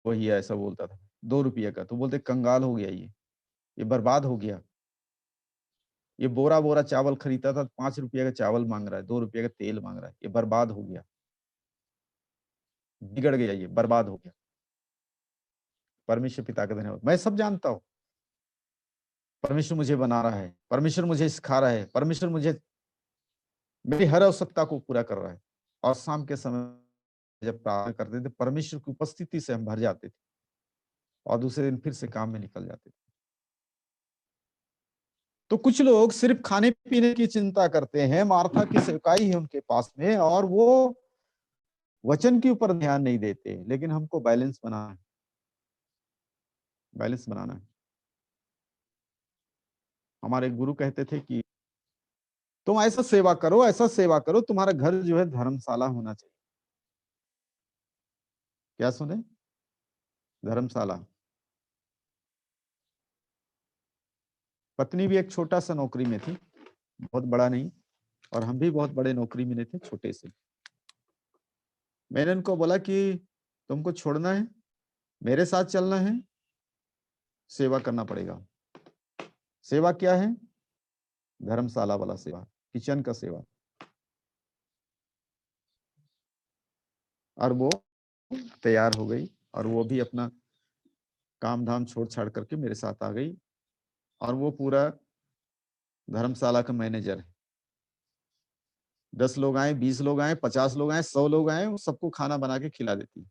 वही ऐसा बोलता था। 2 रुपये का, तो बोलते कंगाल हो गया ये बर्बाद हो गया। ये बोरा-बोरा चावल खरीदता था, 5 रुपये का चावल माँग रहा है, 2 रुपये का तेल माँग रहा है, ये बर्बाद हो गया। बिगड़ गया ये, बर्बाद हो गया। परमेश्वर पिता का धन्यवाद। मैं सब जानता हूँ। परमेश्वर मुझे बना रहा है, परमेश्वर मुझे सिखा रहा है, परमेश्वर मुझे मेरी हर आवश्यकता को पूरा कर रहा है। और शाम के समय जब प्रार्थना करते थे, परमेश्वर की उपस्थिति से हम भर जाते थे और दूसरे दिन फिर से काम में निकल जाते थे। तो कुछ लोग सिर्फ खाने-पीने की चिंता करते हैं, मार्था की सेवकाई है उनके पास में और वो वचन के ऊपर ध्यान नहीं देते, लेकिन हमको बैलेंस बनाना है। हमारे गुरु कहते थे कि तुम ऐसा सेवा करो, तुम्हारा घर जो है धर्मशाला होना चाहिए। क्या सुने? धर्मशाला। पत्नी भी एक छोटा-सा नौकरी में थी, बहुत बड़ा नहीं, और हम भी बहुत बड़े नौकरी में नहीं थे, छोटे से। मैंने उनको बोला कि तुमको छोड़ना है, मेरे साथ चलना है, सेवा करना पड़ेगा। सेवा क्या है? धर्मशाला वाला सेवा, किचन का सेवा। और वो तैयार हो गई और वो भी अपना काम-धाम छोड़-छाड़ करके मेरे साथ आ गई और वो पूरा धर्मशाला का मैनेजर है। 10 लोग आएँ, 20 लोग आएँ, 50 लोग आएँ, 100 लोग आएँ, वो सबको खाना बना के खिला देती है।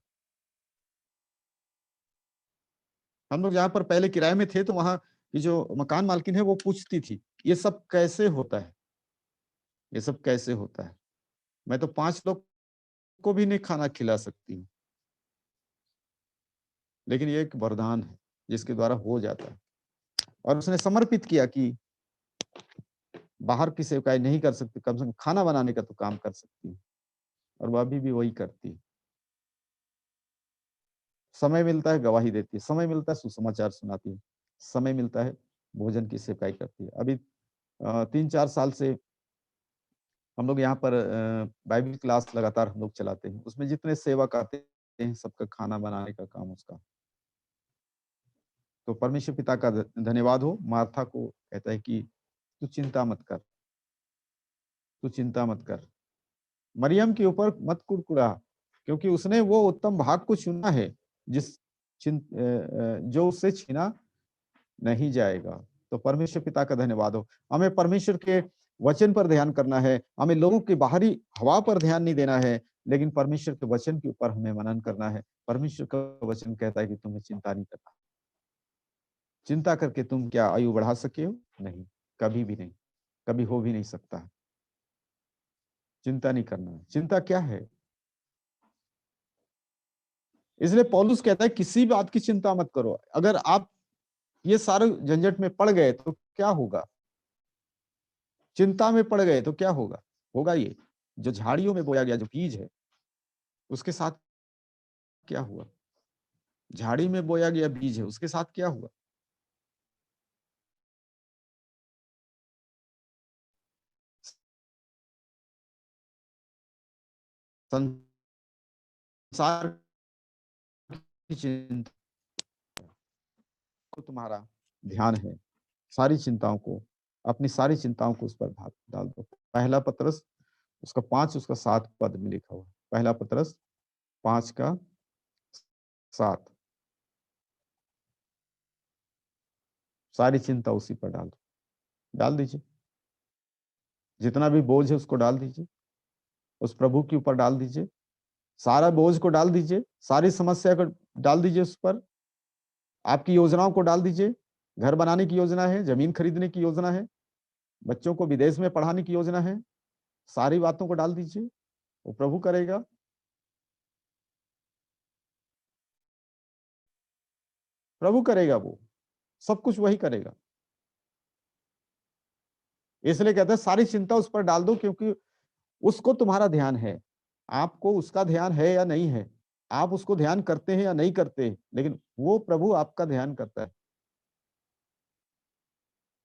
हम लोग जहाँ पर पहले किराए में थे, तो वहाँ की जो मकान मालकिन है, वो पूछती थी, "ये सब कैसे होता है? ये सब कैसे होता है?" मैं तो 5 लोग को भी नहीं खाना खिला सकती हूँ, लेकिन ये एक वरदान है जिसके द्वारा हो जाता है। और उसने समर्पित किया कि बाहर की सेवकाई नहीं कर सकती, कम से कम खाना बनाने का तो काम कर सकती है, और वह अभी भी वही करती है। समय मिलता है गवाही देती है, समय मिलता है सुसमाचार सुनाती है, समय मिलता है भोजन की सेवकाई करती है। अभी 3-4 साल से हम लोग यहाँ पर बाइबल क्लास लगातार हम लोग चलाते हैं। उसमें जितने सेवक आते हैं सबका खाना बनाने का काम उसका। तो परमेश्वर पिता का धन्यवाद हो। मार्था को कहता है कि तू चिंता मत कर, तू चिंता मत कर। मरियम के ऊपर मत कुड़कुड़ा, क्योंकि उसने वो उत्तम भाग को चुना है जिस जो उससे छीना नहीं जाएगा। तो परमेश्वर पिता का धन्यवाद हो। हमें परमेश्वर के वचन पर ध्यान करना है, हमें लोगों की बाहरी हवा पर ध्यान नहीं देना है, लेकिन परमेश्वर के वचन के ऊपर हमें मनन करना है। परमेश्वर का वचन कहता है कि तुम्हें चिंता नहीं करना। चिंता करके तुम क्या आयु बढ़ा सके हो? नहीं, कभी भी नहीं, कभी हो भी नहीं सकता। चिंता नहीं करना है। चिंता क्या है? इसलिए पौलुस कहता है किसी बात की चिंता मत करो। अगर आप ये सारे झंझट में पड़ गए तो क्या होगा? चिंता में पड़ गए तो क्या होगा? होगा ये, जो झाड़ियों में बोया गया जो बीज है, उसके साथ क्या हुआ? झाड़ी में बोया गया बीज है, उसके साथ क्या हुआ? संसार की चिंता को तुम्हारा ध्यान है, सारी चिंताओं को, अपनी सारी चिंताओं को उस पर डाल दो। पहला पत्रस उसका 5 उसका 7 पद में लिखा हुआ। पहला पत्रस 5 का 7, सारी चिंता उसी पर डाल दो। डाल दीजिए, जितना भी बोझ है उसको डाल दीजिए, उस प्रभु के ऊपर डाल दीजिए। सारा बोझ को डाल दीजिए, सारी समस्या को डाल दीजिए उस पर। आपकी योजनाओं को डाल दीजिए। घर बनाने की योजना है, जमीन खरीदने की योजना है, बच्चों को विदेश में पढ़ाने की योजना है, सारी बातों को डाल दीजिए, वो प्रभु करेगा। प्रभु करेगा, वो सब कुछ वही करेगा। इसलिए कहते हैं सारी चिंता उस पर डाल दो, क्योंकि उसको तुम्हारा ध्यान है। आपको उसका ध्यान है या नहीं है, आप उसको ध्यान करते हैं या नहीं करते, लेकिन वो प्रभु आपका ध्यान करता है।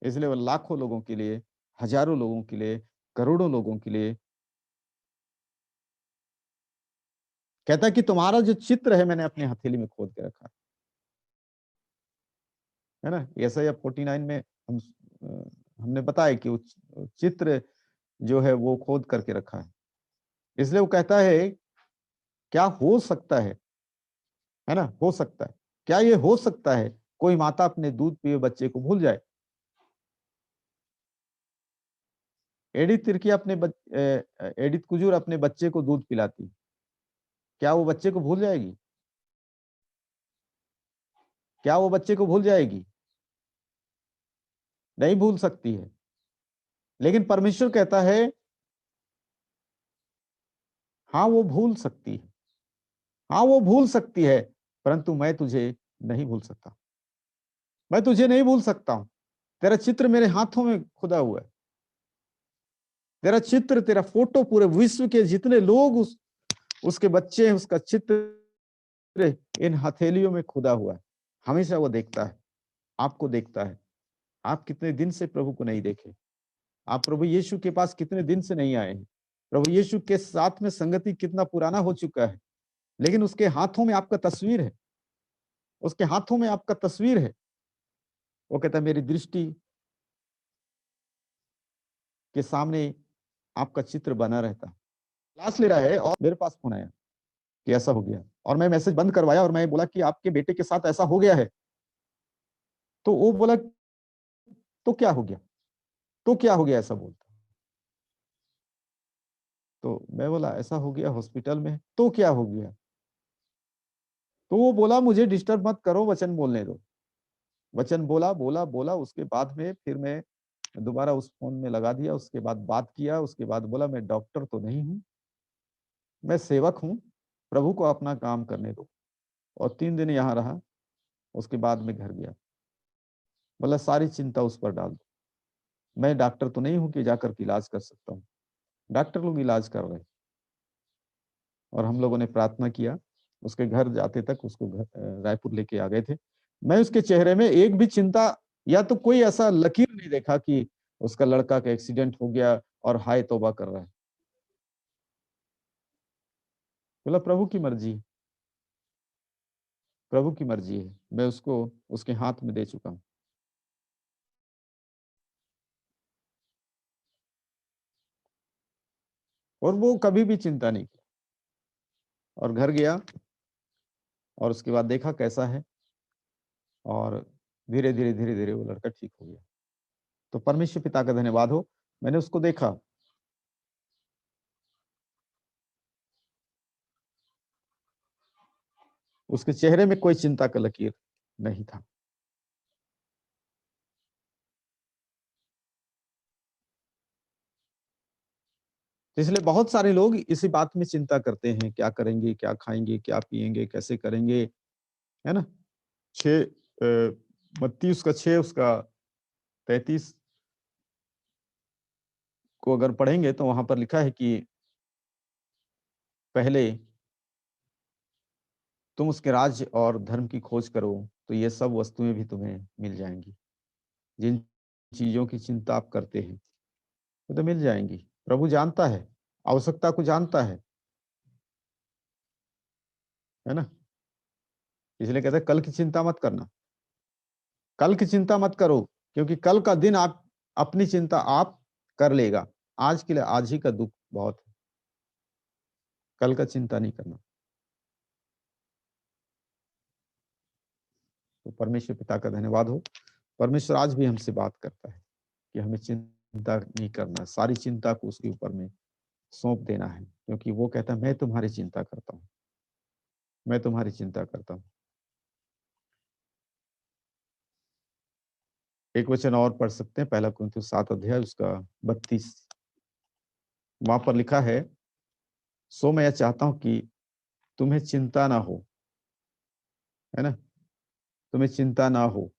इसलिए वो लाखों लोगों के लिए, हजारों लोगों के लिए, करोड़ों लोगों के लिए कहता है कि तुम्हारा जो चित्र है मैंने अपनी हथेली में खोद के रखा है ना। यशायाह 49 में हम हमने बताया कि वो चित्र जो है वो खोद करके रखा है। इसलिए वो कहता है क्या हो सकता है ना, हो सकता है, क्या ये हो सकता है कोई माता अपने दूध पिए बच्चे को भूल जाए? एडिथ तिर्की एडिथ कुजूर अपने बच्चे को दूध पिलाती, क्या वो बच्चे को भूल जाएगी? क्या वो बच्चे को भूल जाएगी? नहीं भूल सकती है। लेकिन परमेश्वर कहता है हाँ वो भूल सकती है, हाँ वो भूल सकती है, परंतु मैं तुझे नहीं भूल सकता। मैं तुझे नहीं भूल सकता हूं। तेरा चित्र मेरे हाथों में खुदा हुआ है। तेरा चित्र, तेरा फोटो पूरे विश्व के जितने लोग उसके बच्चे हैं, उसका चित्र इन हथेलियों में खुदा हुआ है। हमेशा वो देखता है, आपको देखता है। आप कितने दिन से प्रभु को नहीं देखे? आप प्रभु यीशु के पास कितने दिन से नहीं आए हैं? प्रभु यीशु के साथ में संगति कितना पुराना हो चुका है, लेकिन उसके हाथों में आपका तस्वीर है, उसके हाथों में आपका तस्वीर है। वो कहता है मेरी दृष्टि के सामने आपका चित्र बना रहता। क्लास ले रहा है और मेरे पास फोन आया कि ऐसा हो गया, और मैं मैसेज बंद करवाया और मैं बोला कि आपके बेटे के साथ ऐसा हो गया है। तो वो बोला तो क्या हो गया, तो क्या हो गया ऐसा बोलता। तो मैं बोला ऐसा हो गया हॉस्पिटल में, तो क्या हो गया? तो वो बोला मुझे डिस्टर्ब मत करो, वचन बोलने दो। वचन बोला बोला बोला, उसके बाद में फिर मैं दोबारा उस फोन में लगा दिया, उसके बाद बात किया, उसके बाद बोला मैं डॉक्टर तो नहीं हूँ, मैं सेवक हूँ, प्रभु को अपना काम करने दो। और 3 दिन यहाँ रहा, उसके बाद में घर गया। बोला सारी चिंता उस पर डाल दो, मैं डॉक्टर तो नहीं हूं कि जाकर के इलाज कर सकता हूँ। डॉक्टर लोग इलाज कर रहे हैं। और हम लोगों ने प्रार्थना किया, उसके घर जाते तक उसको रायपुर लेके आ गए थे। मैं उसके चेहरे में एक भी चिंता या तो कोई ऐसा लकीर नहीं देखा कि उसका लड़का का एक्सीडेंट हो गया और हाय तौबा कर रहा है। बोला प्रभु की मर्जी है, प्रभु की मर्जी है, मैं उसको उसके हाथ में दे चुका हूं। और वो कभी भी चिंता नहीं की। और घर गया और उसके बाद देखा कैसा है, और धीरे धीरे धीरे धीरे वो लड़का ठीक हो गया। तो परमेश्वर पिता का धन्यवाद हो, मैंने उसको देखा, उसके चेहरे में कोई चिंता का लकीर नहीं था। इसलिए बहुत सारे लोग इसी बात में चिंता करते हैं, क्या करेंगे, क्या खाएंगे, क्या पिएंगे, कैसे करेंगे, है ना। 6 मत्ती उसका 6 उसका 33 को अगर पढ़ेंगे तो वहां पर लिखा है कि पहले तुम उसके राज्य और धर्म की खोज करो तो ये सब वस्तुएं भी तुम्हें मिल जाएंगी। जिन चीजों की चिंता आप करते हैं वो तो मिल जाएंगी। प्रभु जानता है, आवश्यकता को जानता है ना। इसलिए कहते हैं कल की चिंता मत करना, कल की चिंता मत करो, क्योंकि कल का दिन आप अपनी चिंता आप कर लेगा। आज के लिए आज ही का दुख बहुत है, कल का चिंता नहीं करना। तो परमेश्वर पिता का धन्यवाद हो, परमेश्वर आज भी हमसे बात करता है कि हमें चिंता नहीं करना, सारी चिंता को उसके ऊपर में सौंप देना है, क्योंकि वो कहता है मैं तुम्हारी चिंता करता हूँ, मैं तुम्हारी चिंता करता हूँ। एक वचन और पढ़ सकते हैं, 1 कुरिन्थियों 7 अध्याय उसका 32। वहां पर लिखा है, सो मैं यह चाहता हूं कि तुम्हें चिंता ना हो, है ना, तुम्हें चिंता ना हो।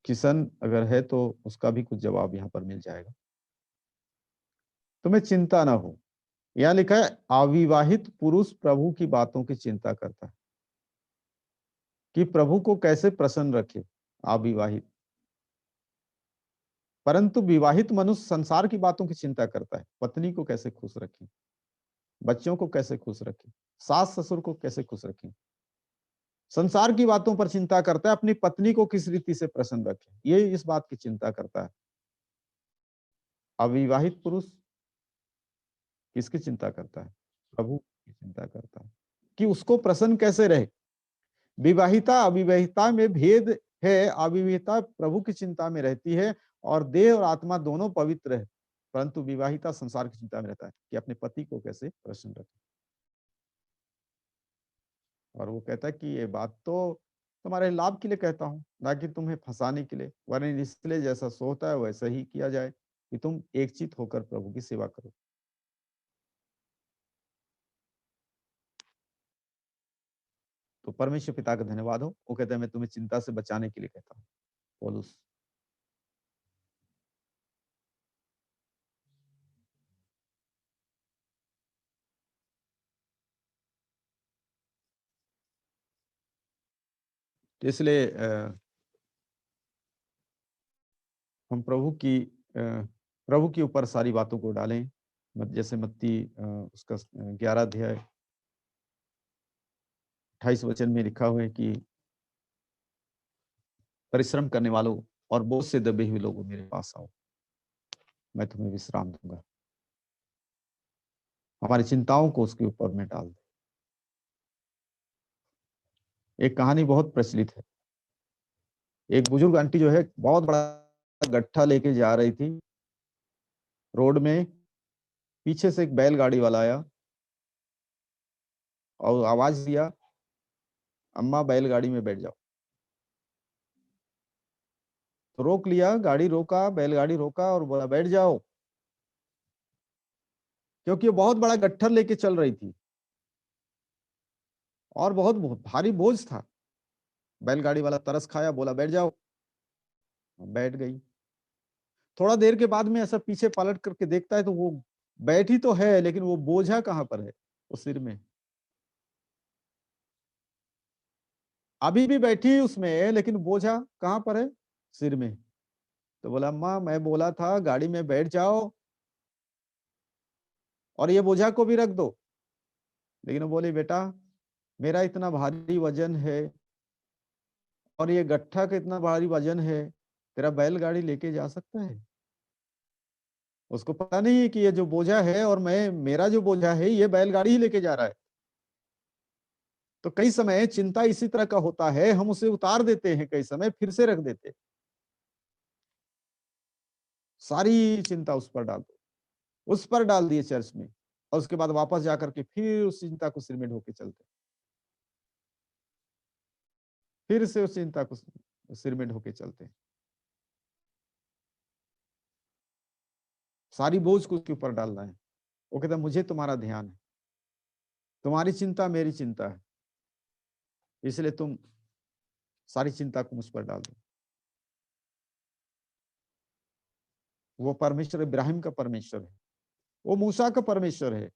किशन अगर है तो उसका भी कुछ जवाब यहाँ पर मिल जाएगा। तुम्हें चिंता ना हो, यहाँ लिखा है अविवाहित पुरुष प्रभु की बातों की चिंता करता है कि प्रभु को कैसे प्रसन्न रखे। अविवाहित, परंतु विवाहित मनुष्य संसार की बातों की चिंता करता है, पत्नी को कैसे खुश रखे, बच्चों को कैसे खुश रखे, सास ससुर को कैसे खुश रखे। संसार की बातों पर चिंता करता है, अपनी पत्नी को किस रीति से प्रसन्न रखे, ये इस बात की चिंता करता है। अविवाहित पुरुष किसकी चिंता करता है? प्रभु की चिंता करता है कि उसको प्रसन्न कैसे रहे। विवाहिता अविवाहिता में भेद है, अविवाहिता प्रभु की चिंता में रहती है और देह और आत्मा दोनों पवित्र है, परंतु विवाहिता संसार की चिंता में रहता है कि अपने पति को कैसे प्रसन्न रखे। और वो कहता है कि ये बात तो तुम्हारे लाभ के लिए कहता हूँ, ना कि तुम्हें फंसाने के लिए, वरन इसलिए जैसा सोता है वैसा ही किया जाए कि तुम एकचित होकर प्रभु की सेवा करो। तो परमेश्वर पिता का धन्यवाद हो, वो कहता है मैं तुम्हें चिंता से बचाने के लिए कहता हूँ। पौलुस, तो इसलिए हम प्रभु के ऊपर सारी बातों को डालें। जैसे मत्ती उसका 11 अध्याय 28 वचन में लिखा हुआ है कि परिश्रम करने वालों और बोझ से दबे हुए लोगों मेरे पास आओ, मैं तुम्हें विश्राम दूंगा। हमारी चिंताओं को उसके ऊपर में डाल दे। एक कहानी बहुत प्रचलित है। एक बुजुर्ग आंटी जो है बहुत बड़ा गट्ठा लेके जा रही थी रोड में, पीछे से एक बैलगाड़ी वाला आया और आवाज दिया, अम्मा बैलगाड़ी में बैठ जाओ। तो रोक लिया, गाड़ी रोका, बैलगाड़ी रोका और बोला बैठ जाओ। क्योंकि वो बहुत बड़ा गट्ठर लेके चल रही थी और बहुत भारी बोझ था। बैलगाड़ी वाला तरस खाया, बोला बैठ जाओ, बैठ गई। थोड़ा देर के बाद में ऐसा पीछे पलट करके देखता है तो वो बैठी तो है, लेकिन वो बोझा कहाँ पर है? वो सिर में। अभी भी बैठी उसमें, लेकिन बोझा कहाँ पर है? सिर में। तो बोला अम्मा मैं बोला था गाड़ी में बैठ जाओ और ये बोझा को भी रख दो। लेकिन वो बोली बेटा मेरा इतना भारी वजन है और ये गट्ठा का इतना भारी वजन है, तेरा बैलगाड़ी लेके जा सकता है? उसको पता नहीं है कि ये जो बोझा है और मेरा जो बोझा है ये बैलगाड़ी ही लेके जा रहा है। तो कई समय चिंता इसी तरह का होता है, हम उसे उतार देते हैं, कई समय फिर से रख देते हैं। सारी चिंता उस पर डाल दो, उस पर डाल दिए चर्च में, और उसके बाद वापस जाकर के फिर उस चिंता को सिर में ढोके चलते, फिर से उस चिंता को सिर में ढोके चलते। सारी बोझ को उसके ऊपर डालना है। वो कहता मुझे तुम्हारा ध्यान है, तुम्हारी चिंता मेरी चिंता है, इसलिए तुम सारी चिंता को मुझ पर डाल दो। वो परमेश्वर इब्राहिम का परमेश्वर है, वो मूसा का परमेश्वर है,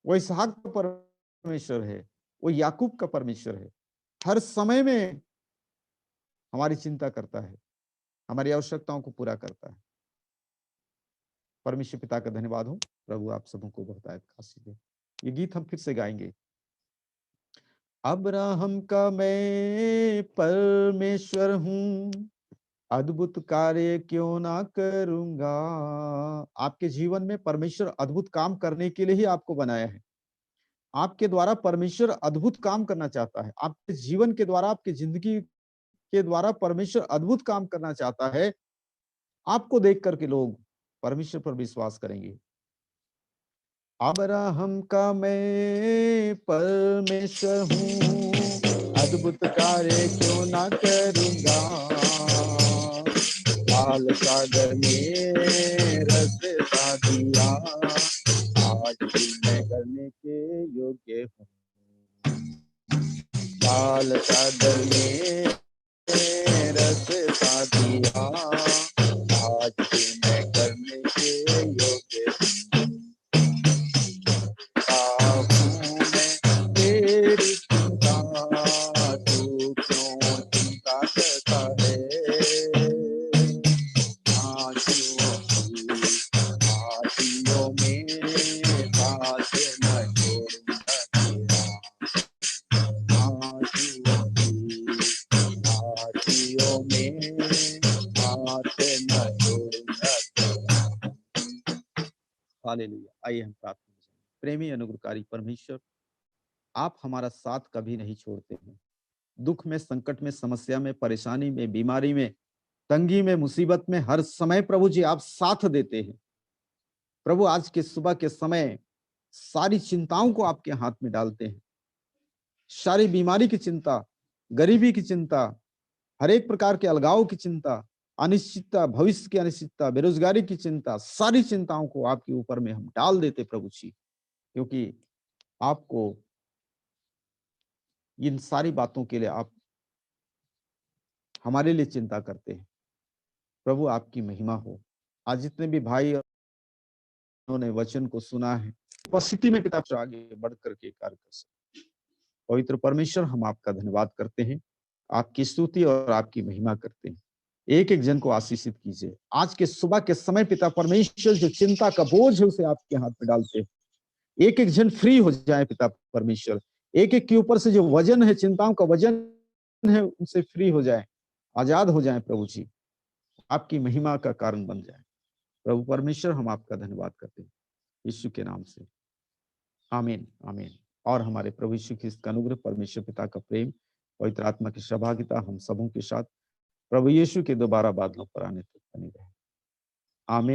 वो इसहाक का परमेश्वर है, वो याकूब का परमेश्वर है। हर समय में हमारी चिंता करता है, हमारी आवश्यकताओं को पूरा करता है। परमेश्वर पिता का धन्यवाद हो। प्रभु आप सबों को बहुत आयत खासी दे। ये गीत हम फिर से गाएंगे। अब्राहम का मैं परमेश्वर हूँ, अद्भुत कार्य क्यों ना करूंगा। आपके जीवन में परमेश्वर अद्भुत काम करने के लिए ही आपको बनाया है। आपके द्वारा परमेश्वर अद्भुत काम करना चाहता है, आपके जीवन के द्वारा, आपकी जिंदगी के द्वारा परमेश्वर अद्भुत काम करना चाहता है। आपको देख करके लोग परमेश्वर पर विश्वास करेंगे। अब्राहम का मैं परमेश्वर हूँ, अद्भुत कार्य क्यों ना करूंगा। लाल सागर में रास्ता दिया, आज भी मैं करने के योग्य हूँ। लाल सागर में रास्ता दिया, आज भी मैं करने के योग्य हूँ। मैं तेरी चिंता, तू क्यों चिंता करता है। आशियों में साथ न छोड़ूंगा तेरा, आशियों में साथ न छोड़ूंगा तेरा। हालेलुया। आइए हम प्रार्थना करें। प्रेमी अनुग्रहकारी परमेश्वर, आप हमारा साथ कभी नहीं छोड़ते हैं। दुख में, संकट में, समस्या में, परेशानी में, बीमारी में, तंगी में, मुसीबत में, हर समय प्रभु जी आप साथ देते हैं। प्रभु आज के सुबह के समय सारी चिंताओं को आपके हाथ में डालते हैं। सारी बीमारी की चिंता, गरीबी की चिंता, हर एक प्रकार के अलगाव की चिंता, अनिश्चितता, भविष्य की अनिश्चितता, बेरोजगारी की चिंता, सारी चिंताओं को आपके ऊपर में हम डाल देते प्रभु जी, क्योंकि आपको इन सारी बातों के लिए आप हमारे लिए चिंता करते हैं। प्रभु आपकी महिमा हो। आज जितने भी भाई उन्होंने वचन को सुना है, उपस्थिति में पिता आगे बढ़ करके कार्य कर सके। पवित्र परमेश्वर हम आपका धन्यवाद करते हैं, आपकी स्तुति और आपकी महिमा करते हैं। एक एक जन को आशीषित कीजिए। आज के सुबह के समय पिता परमेश्वर जो चिंता का बोझ है उसे आपके हाथ में डालते हैं। एक एक जन फ्री हो जाए पिता परमेश्वर, एक एक के ऊपर से जो वजन है, चिंताओं का वजन है, उनसे फ्री हो जाए, आजाद हो जाए प्रभु जी, आपकी महिमा का कारण बन जाए। प्रभु परमेश्वर हम आपका धन्यवाद करते हैं यीशु के नाम से, आमीन आमीन। और हमारे प्रभु यीशु ख्रिस्त का अनुग्रह, परमेश्वर पिता का प्रेम, पवित्र आत्मा की सहभागिता हम सबों के साथ प्रभु यीशु के दोबारा बादलों पर आने तक बनी रहे। आमीन।